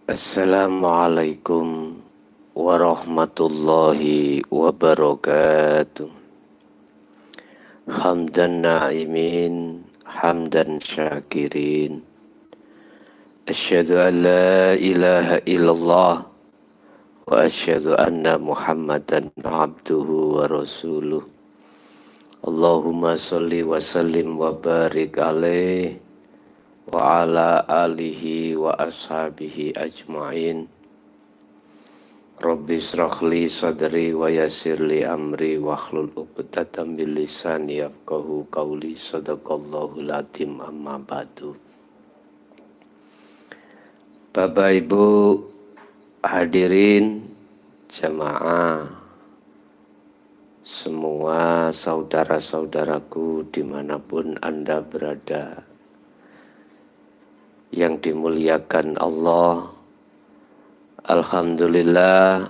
Assalamualaikum warahmatullahi wabarakatuh. Hamdan na'imin, hamdan syakirin. Asyhadu an la ilaha illallah wa asyhadu anna Muhammadan abduhu wa rasuluh. Allahumma sholli wa sallim wa barik alaih wa ala alihi wa ashabihi ajma'in. Rabbi shrahli sadri wa yassirli amri wahlul 'uqdatam min lisani yafqahu qawli. Shadaqallahul azim. Amma ba'du. Bapak Ibu hadirin jamaah, semua saudara-saudaraku dimanapun Anda berada, yang dimuliakan Allah, alhamdulillah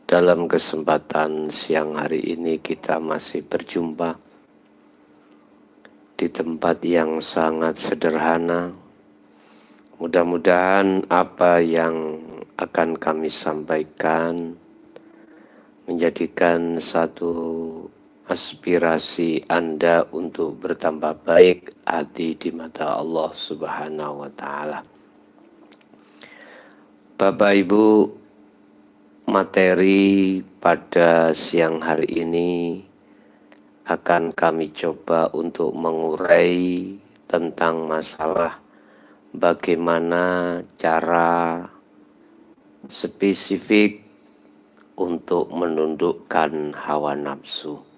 dalam kesempatan siang hari ini kita masih berjumpa di tempat yang sangat sederhana. Mudah-mudahan apa yang akan kami sampaikan menjadikan satu aspirasi Anda untuk bertambah baik hati di mata Allah Subhanahu wa Ta'ala. Bapak Ibu, materi pada siang hari ini akan kami coba untuk mengurai tentang masalah bagaimana cara spesifik untuk menundukkan hawa nafsu.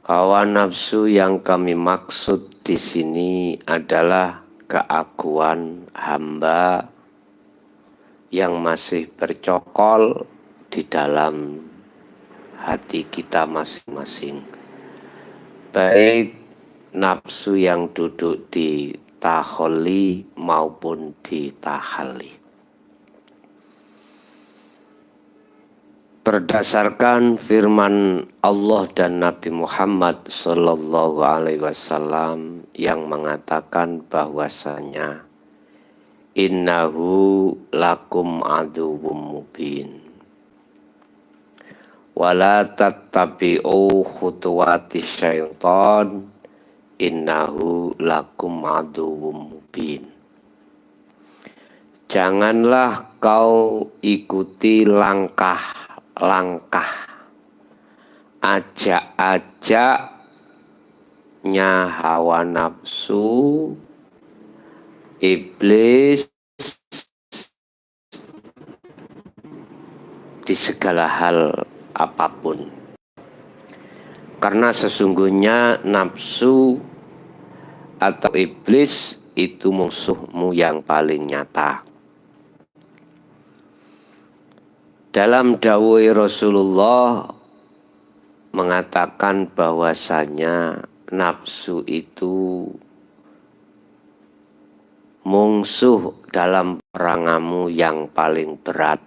Hawa nafsu yang kami maksud di sini adalah keakuan hamba yang masih bercokol di dalam hati kita masing-masing. Baik nafsu yang duduk di taholli maupun di tahalli. Berdasarkan firman Allah dan Nabi Muhammad Sallallahu Alaihi Wasallam yang mengatakan bahwasanya innahu lakum aduwwum mubin wala tattabi'u khutuwati syaitan innahu lakum aduwwum mubin. Janganlah kau ikuti langkah ajak-ajaknya hawa nafsu, iblis di segala hal apapun. Karena sesungguhnya nafsu atau iblis itu musuhmu yang paling nyata. Dalam dawuh Rasulullah mengatakan bahwasanya nafsu itu mungsuh dalam peranganmu yang paling berat.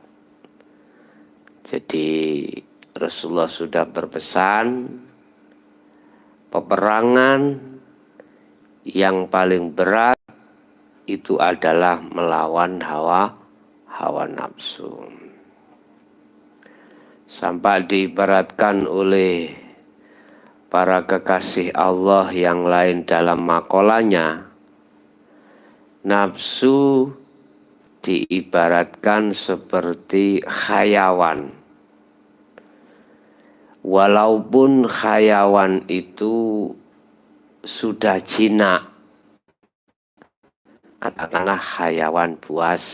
Jadi Rasulullah sudah berpesan, peperangan yang paling berat itu adalah melawan hawa nafsu. Sampai diibaratkan oleh para kekasih Allah yang lain dalam makolanya, nafsu diibaratkan seperti hayawan. Walaupun hayawan itu sudah jinak, katakanlah hayawan buas,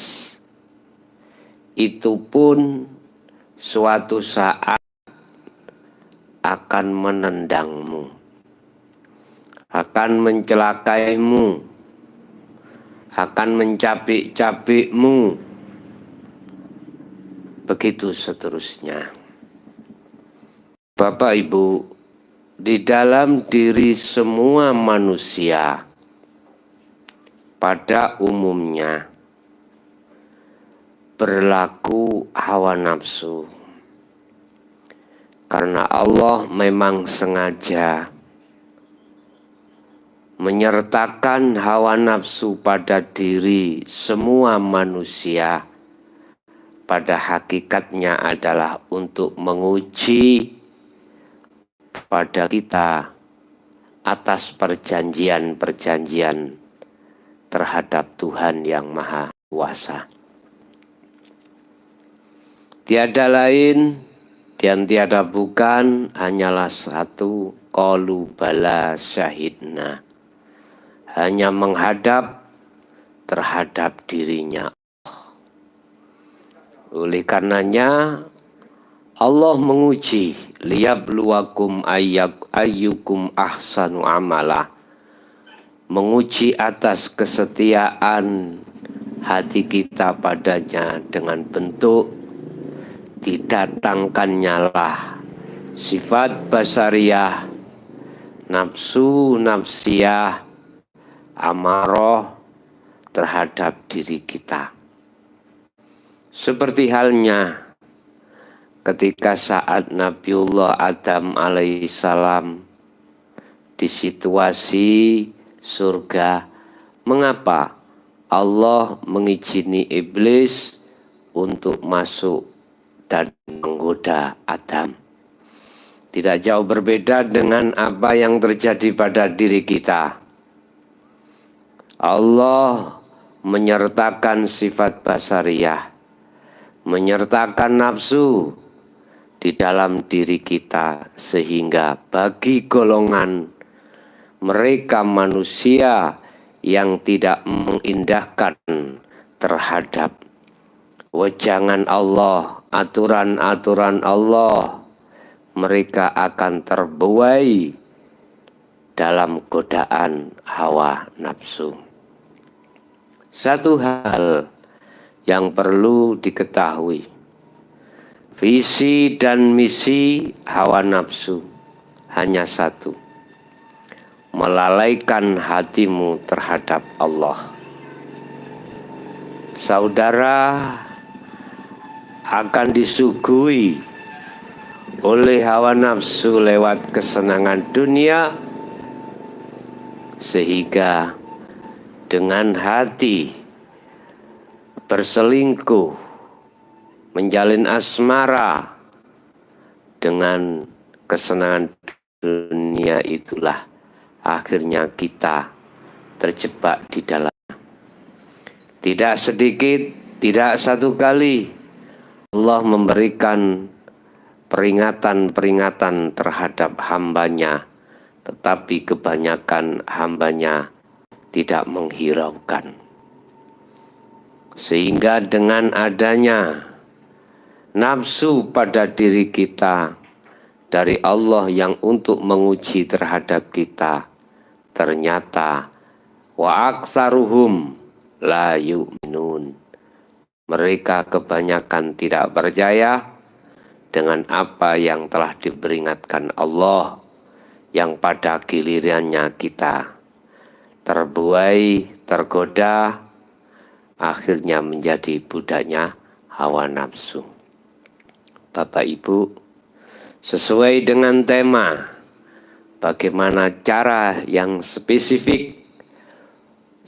itu pun suatu saat akan menendangmu, akan mencelakaimu, akan mencabik-cabikmu, begitu seterusnya. Bapak Ibu, di dalam diri semua manusia pada umumnya berlaku hawa nafsu. Karena Allah memang sengaja menyertakan hawa nafsu pada diri semua manusia pada hakikatnya adalah untuk menguji pada kita atas perjanjian-perjanjian terhadap Tuhan yang Maha Kuasa. Tiada lain dan tiada bukan, hanyalah satu, qalu bala syahidna, hanya menghadap terhadap dirinya. Oleh karenanya Allah menguji liyabluwakum ayyukum ahsanu amala, menguji atas kesetiaan hati kita padanya dengan bentuk didatangkannya lah sifat basariyah, nafsu nafsiyah, amaroh terhadap diri kita. Seperti halnya ketika saat Nabiullah Adam alaihissalam di situasi surga, mengapa Allah mengizini iblis untuk masuk dan menggoda Adam? Tidak jauh berbeda dengan apa yang terjadi pada diri kita. Allah menyertakan sifat basariyah, menyertakan nafsu di dalam diri kita, sehingga bagi golongan mereka manusia yang tidak mengindahkan terhadap wejangan Allah, aturan-aturan Allah, mereka akan terbuai dalam godaan hawa nafsu. Satu hal yang perlu diketahui, visi dan misi hawa nafsu hanya satu, melalaikan hatimu terhadap Allah. Saudara akan disuguhi oleh hawa nafsu lewat kesenangan dunia, sehingga dengan hati berselingkuh, menjalin asmara dengan kesenangan dunia, itulah akhirnya kita terjebak di dalamnya. Tidak sedikit, tidak satu kali Allah memberikan peringatan-peringatan terhadap hambanya, tetapi kebanyakan hambanya tidak menghiraukan. Sehingga dengan adanya nafsu pada diri kita dari Allah yang untuk menguji terhadap kita, ternyata wa aktsaruhum la yu'minun, mereka kebanyakan tidak percaya dengan apa yang telah diperingatkan Allah, yang pada gilirannya kita terbuai, tergoda, akhirnya menjadi budaknya hawa nafsu. Bapak Ibu, sesuai dengan tema, bagaimana cara yang spesifik,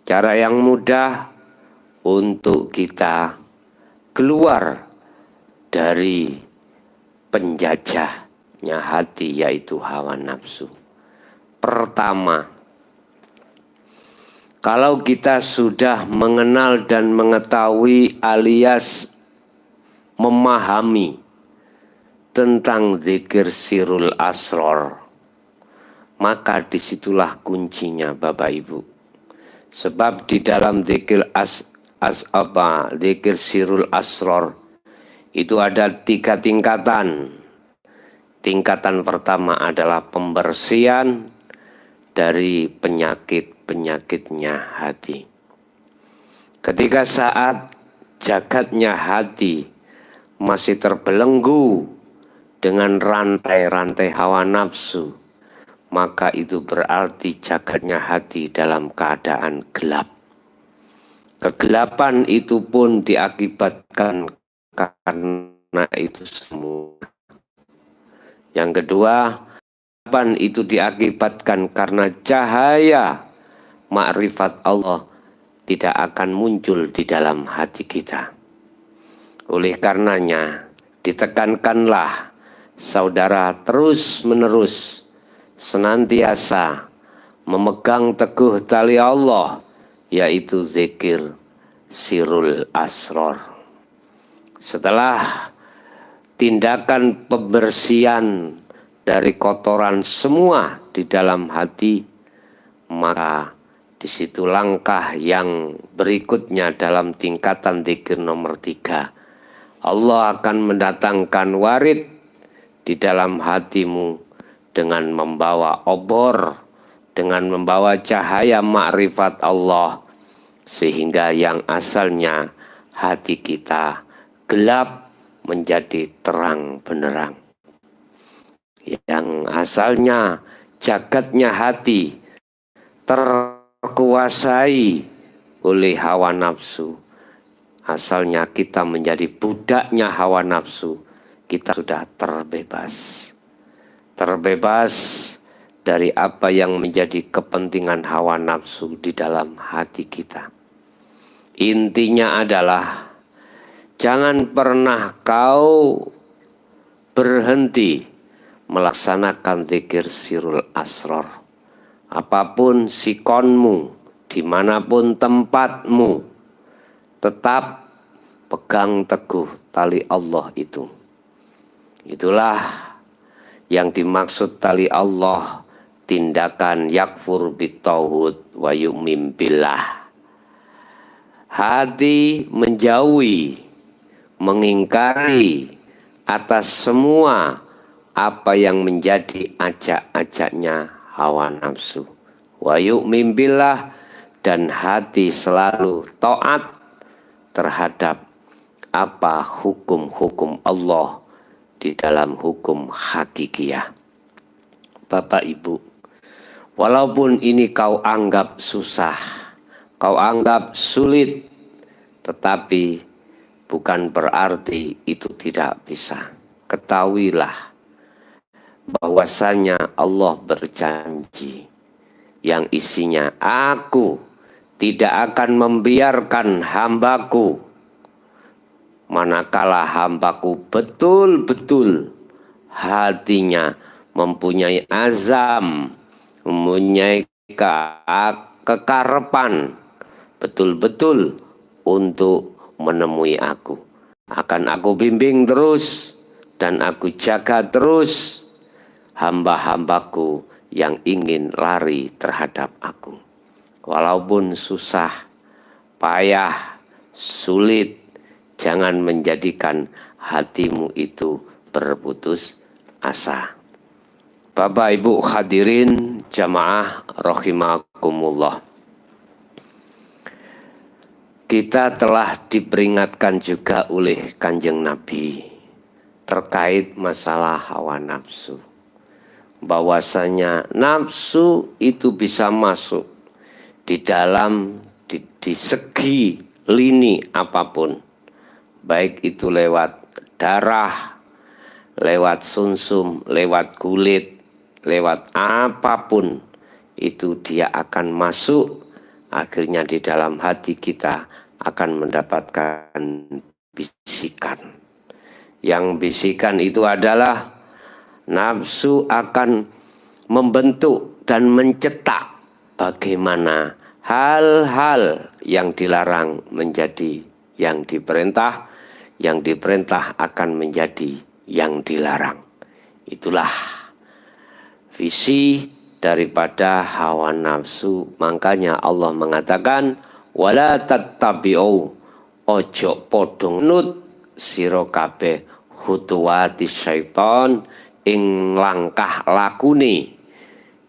cara yang mudah untuk kita keluar dari penjajahnya hati, yaitu hawa nafsu. Pertama, kalau kita sudah mengenal dan mengetahui alias memahami tentang zikir sirul asror, maka disitulah kuncinya Bapak Ibu. Sebab di dalam zikir zikir sirul asror itu ada 3 tingkatan. Tingkatan pertama adalah pembersihan dari penyakit-penyakitnya hati. Ketika saat jagatnya hati masih terbelenggu dengan rantai-rantai hawa nafsu, maka itu berarti jagatnya hati dalam keadaan gelap. Kegelapan itu pun diakibatkan karena itu semua. Yang kedua, kegelapan itu diakibatkan karena cahaya makrifat Allah tidak akan muncul di dalam hati kita. Oleh karenanya, ditekankanlah saudara terus-menerus senantiasa memegang teguh tali Allah, yaitu zikir sirul asror. Setelah tindakan pembersihan dari kotoran semua di dalam hati, maka di situ langkah yang berikutnya dalam tingkatan zikir nomor 3. Allah akan mendatangkan warid di dalam hatimu dengan membawa obor, dengan membawa cahaya makrifat Allah, sehingga yang asalnya hati kita gelap menjadi terang benderang. Yang asalnya jagatnya hati terkuasai oleh hawa nafsu, asalnya kita menjadi budaknya hawa nafsu, kita sudah terbebas dari apa yang menjadi kepentingan hawa nafsu di dalam hati kita. Intinya adalah jangan pernah kau berhenti melaksanakan zikir sirul asror. Apapun sikonmu, dimanapun tempatmu, tetap pegang teguh tali Allah itu. Itulah yang dimaksud tali Allah, tindakan yakfur bitauhud wa yu'min billah. Hati menjauhi, mengingkari atas semua apa yang menjadi ajak-ajaknya hawa nafsu. Wa yu'min billah, dan hati selalu taat terhadap apa hukum-hukum Allah di dalam hukum hakikiyah. Bapak Ibu, walaupun ini kau anggap susah, kau anggap sulit, tetapi bukan berarti itu tidak bisa. Ketahuilah bahwasanya Allah berjanji yang isinya, aku tidak akan membiarkan hambaku manakala hambaku betul-betul hatinya mempunyai azam, mempunyai kekarepan betul-betul untuk menemui aku. Akan aku bimbing terus dan aku jaga terus hamba-hambaku yang ingin lari terhadap aku. Walaupun susah, payah, sulit, jangan menjadikan hatimu itu berputus asa. Bapak Ibu hadirin jamaah rahimakumullah. Kita telah diperingatkan juga oleh Kanjeng Nabi terkait masalah hawa nafsu. Bahwasanya nafsu itu bisa masuk di dalam di segi lini apapun. Baik itu lewat darah, lewat sumsum, lewat kulit, lewat apapun, itu dia akan masuk. Akhirnya di dalam hati kita akan mendapatkan bisikan. Yang bisikan itu adalah nafsu akan membentuk dan mencetak bagaimana hal-hal yang dilarang menjadi yang diperintah, yang diperintah akan menjadi yang dilarang. Itulah visi daripada hawa nafsu. Makanya Allah mengatakan wala tattabi'u, ojo podong nut sira kabeh khutuwati syaiton, ing langkah lakune,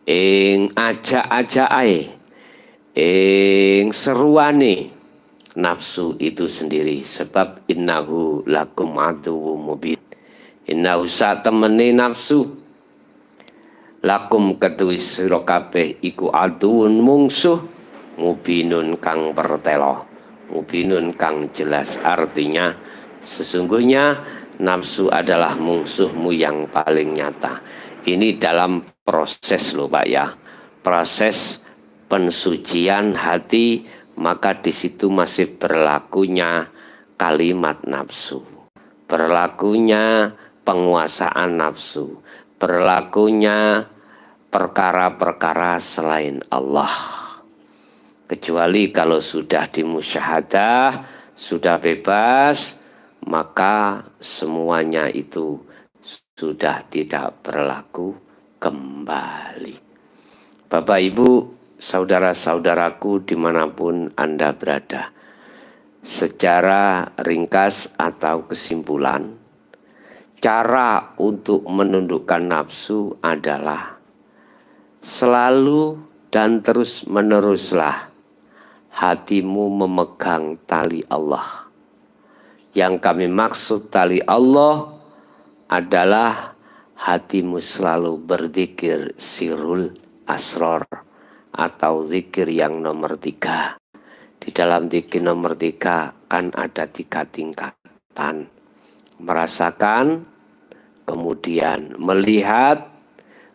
ing ajak-ajake, ing seruane nafsu itu sendiri. Sebab innahu lakum aduwwum mubin. Innahu satemene nafsu lakum ketuwi sira kabeh iku aduun mungsuh mubinun kang pertelo, mubinun kang jelas. Artinya sesungguhnya nafsu adalah musuhmu yang paling nyata. Ini dalam proses loh Pak ya, proses pensucian hati, maka di situ masih berlakunya kalimat nafsu, berlakunya penguasaan nafsu, berlakunya perkara-perkara selain Allah. Kecuali kalau sudah dimusyahadah, sudah bebas, maka semuanya itu sudah tidak berlaku kembali. Bapak, Ibu, saudara-saudaraku dimanapun Anda berada, secara ringkas atau kesimpulan, cara untuk menundukkan nafsu adalah selalu dan terus meneruslah hatimu memegang tali Allah. Yang kami maksud tali Allah adalah hatimu selalu berzikir sirul asror atau zikir yang nomor 3. Di dalam zikir nomor 3 kan ada 3 tingkatan. Merasakan, kemudian melihat,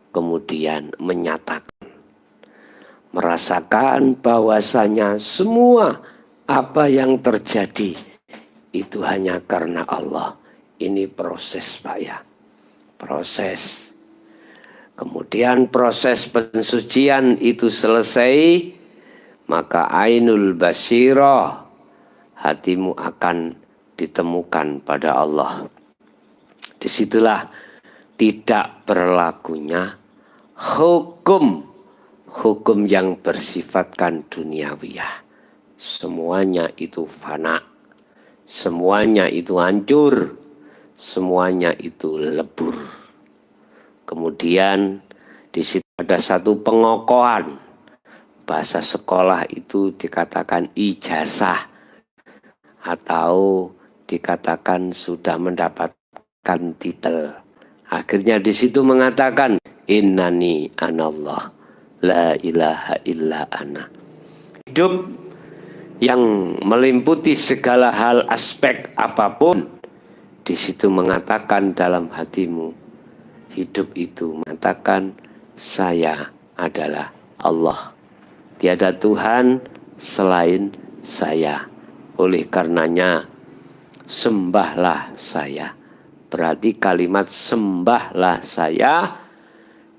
kemudian menyatakan. Merasakan bahwasanya semua apa yang terjadi itu hanya karena Allah. Ini proses, Pak, ya. Proses. Kemudian proses pensucian itu selesai, maka ainul basyirah, hatimu akan ditemukan pada Allah. Disitulah tidak berlakunya hukum yang bersifatkan duniawiyah. Semuanya itu fana, semuanya itu hancur, semuanya itu lebur. Kemudian di situ ada satu pengokohan. Bahasa sekolah itu dikatakan ijazah atau dikatakan sudah mendapatkan titel. Akhirnya di situ mengatakan innani anallah la ilaha illa ana. Hidup yang meliputi segala hal aspek apapun, di situ mengatakan dalam hatimu, hidup itu mengatakan saya adalah Allah. Tiada Tuhan selain saya. Oleh karenanya sembahlah saya. Berarti kalimat sembahlah saya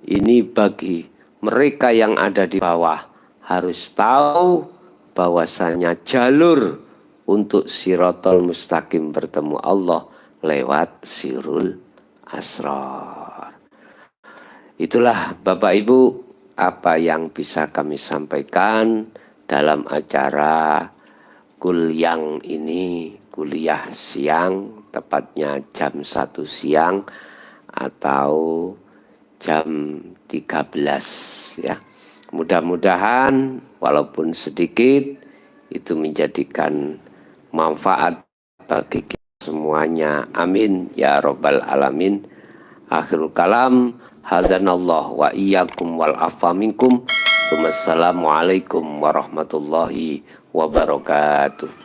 ini bagi mereka yang ada di bawah harus tahu bahwasanya jalur untuk Siratal Mustaqim bertemu Allah lewat sirul asrar. Itulah Bapak Ibu apa yang bisa kami sampaikan dalam acara kuliah ini, kuliah siang, tepatnya jam 1 siang atau jam 13 ya. Mudah-mudahan walaupun sedikit itu menjadikan manfaat bagi kita semuanya. Amin ya rabbal alamin. Akhirul kalam, hadanallah wa iyyakum wal afa minkum. Wassalamualaikum warahmatullahi wabarakatuh.